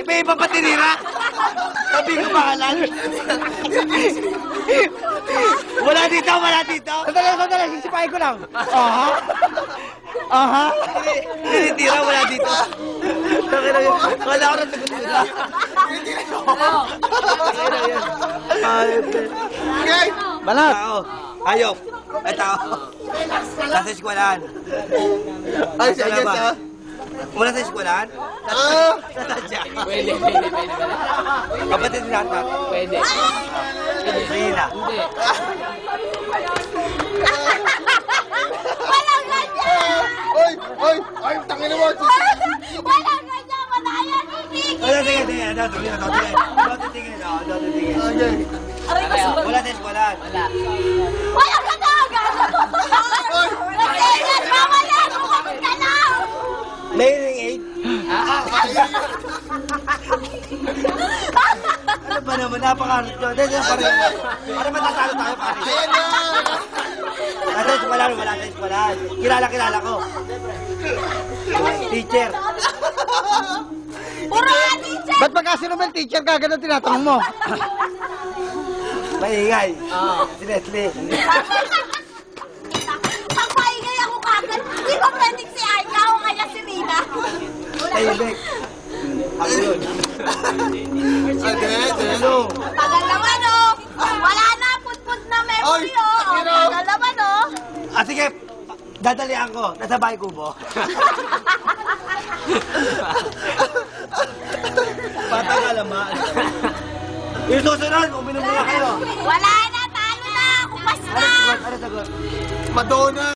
may iba pa tinira. Sabi ko pangalan. Wala dito, wala dito. Sandali, sisipain ko lang. Aha. Aha. Tinitira, wala dito. Kala ko na sagot nila. Balat. Tao. Ayok. Ay, tao. Nasa eskwalan. Ay, siya, siya. Wala sa eskwalan? Nasadya. Pwede. Kapatid ni Natat. Pwede. Rina. Hindi. Walang ganyan! Ay, tangin mo. Walang ganyan! Malaya ni Vicky! Sige. Wala sa eskwalan. Wala. Walang ganyan! Nagsigas! Mamala! Bumabot ka lang! May hearing aid? Ano ba naman? Napaka-arot ko. Para matatalo tayo pare. Ayan na. Nasa eskwalan, wala sa eskwalan. Kilala ko. Teacher. Puro nga, teacher! Ba't pagka si Romel teacher kagad ang tinatanong mo? Maingay. Si Leslie. Pag maingay ako kagad, di ba pwedeng si Aika o kaya si Rina? Tahimik. Ako yun. Ano? Tagal naman, oh! Wala na, put-put na memory, oh! Tagal naman, oh! Sige. Dadalian ko. Nasa bahay kubo. Patang alaman. Yung susunod, uminom muna kayo. Wala na, talo na! Kupas na! Ano sagot? Madonna.